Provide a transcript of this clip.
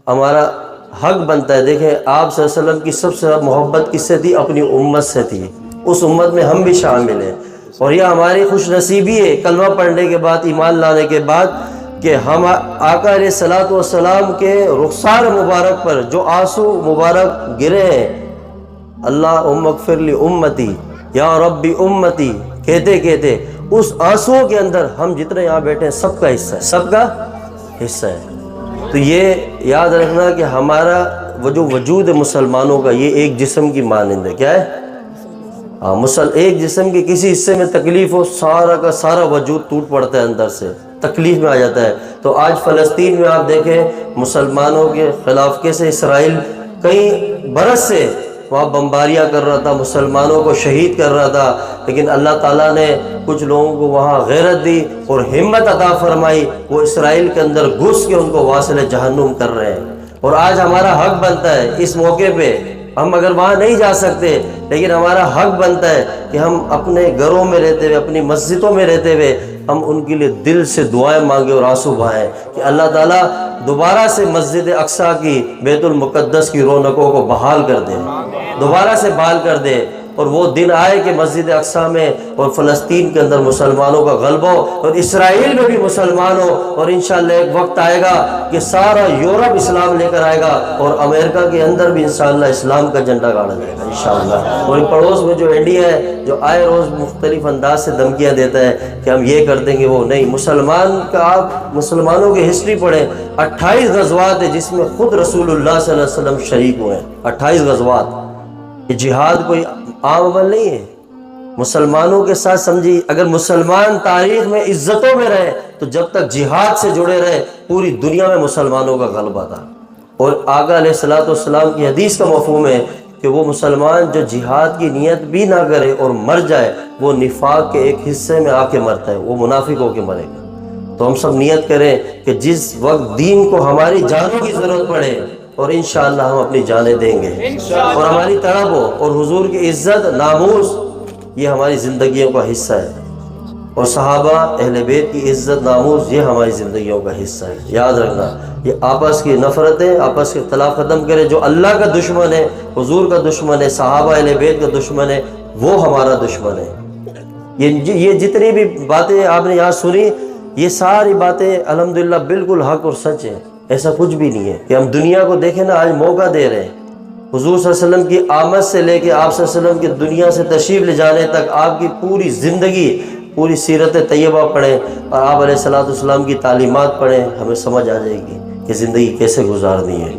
ہمارا حق بنتا ہے. دیکھیں آپ صلی اللہ علیہ وسلم کی سب سے زیادہ محبت کس سے تھی؟ اپنی امت سے تھی. اس امت میں ہم بھی شامل ہیں، اور یہ ہماری خوش نصیبی ہے کلمہ پڑھنے کے بعد، ایمان لانے کے بعد، کہ ہم آقا علیہ الصلوۃ والسلام کے رخسار مبارک پر جو آنسو مبارک گرے ہیں، اللہم اغفر لی امتی، یا ربی امتی، کہتے کہتے اس آنسوؤں کے اندر ہم جتنے یہاں بیٹھے ہیں سب کا حصہ ہے، سب کا حصہ ہے. تو یہ یاد رکھنا کہ ہمارا وہ جو وجود ہے مسلمانوں کا، یہ ایک جسم کی مانند ہے. کیا ہے؟ ایک جسم کے کسی حصے میں تکلیف ہو، سارا کا سارا وجود ٹوٹ پڑتا ہے، اندر سے تکلیف میں آ جاتا ہے. تو آج فلسطین میں آپ دیکھیں مسلمانوں کے خلاف کیسے اسرائیل کئی برس سے وہاں بمباریاں کر رہا تھا، مسلمانوں کو شہید کر رہا تھا، لیکن اللہ تعالیٰ نے کچھ لوگوں کو وہاں غیرت دی اور ہمت عطا فرمائی. وہ اسرائیل کے اندر گھس کے ان کو واصل جہنم کر رہے ہیں. اور آج ہمارا حق بنتا ہے اس موقع پہ، ہم اگر وہاں نہیں جا سکتے لیکن ہمارا حق بنتا ہے کہ ہم اپنے گھروں میں رہتے ہوئے، اپنی مسجدوں میں رہتے ہوئے، ہم ان کے لیے دل سے دعائیں مانگیں اور آنسو بہائیں کہ اللہ تعالیٰ دوبارہ سے مسجد اقصیٰ کی، بیت المقدس کی رونقوں کو بحال کر دے، دوبارہ سے بحال کر دے، اور وہ دن آئے کہ مسجد اقصیٰ میں اور فلسطین کے اندر مسلمانوں کا غلبہ ہو، اور اسرائیل میں بھی مسلمان ہو، اور انشاءاللہ ایک وقت آئے گا کہ سارا یورپ اسلام لے کر آئے گا، اور امریکہ کے اندر بھی انشاءاللہ اسلام کا جھنڈا گاڑا جائے گا انشاءاللہ. اور پڑوس میں جو انڈیا ہے، جو آئے روز مختلف انداز سے دھمکیاں دیتا ہے کہ ہم یہ کر دیں گے، وہ نہیں. مسلمان کا آپ مسلمانوں کی ہسٹری پڑھیں، 28 غزوات ہے جس میں خود رسول اللہ صلی اللہ علیہ وسلم شریک ہوئے ہیں. 28 غزوات. یہ جہاد کوئی عام عمل نہیں ہے. مسلمانوں کے ساتھ سمجھی، اگر مسلمان تاریخ میں عزتوں میں رہے تو جب تک جہاد سے جڑے رہے پوری دنیا میں مسلمانوں کا غلبہ تھا. اور آقا علیہ الصلوۃ والسلام کی حدیث کا مفہوم ہے کہ وہ مسلمان جو جہاد کی نیت بھی نہ کرے اور مر جائے، وہ نفاق کے ایک حصے میں آ کے مرتا ہے، وہ منافق ہو کے مرے گا. تو ہم سب نیت کریں کہ جس وقت دین کو ہماری جانوں کی ضرورت پڑے، اور انشاءاللہ ہم اپنی جانیں دیں گے، اور ہماری طلب ہو، اور حضور کی عزت ناموس یہ ہماری زندگیوں کا حصہ ہے، اور صحابہ اہل بیت کی عزت ناموس یہ ہماری زندگیوں کا حصہ ہے. یاد رکھنا، یہ آپس کی نفرتیں، آپس کے اختلاف ختم کرے. جو اللہ کا دشمن ہے، حضور کا دشمن ہے، صحابہ اہل بیت کا دشمن ہے، وہ ہمارا دشمن ہے. یہ جتنی بھی باتیں آپ نے یہاں سنی، یہ ساری باتیں الحمدللہ بالکل حق اور سچ ہیں. ایسا کچھ بھی نہیں ہے کہ ہم دنیا کو دیکھیں نا، آج موقع دے رہے ہیں. حضور صلی اللہ علیہ وسلم کی آمد سے لے کے آپ صلی اللہ علیہ وسلم کی دنیا سے تشریف لے جانے تک آپ کی پوری زندگی، پوری سیرت طیبہ پڑھیں، اور آپ علیہ الصلوۃ والسلام کی تعلیمات پڑھیں، ہمیں سمجھ آ جائے گی کہ زندگی کیسے گزارنی ہے.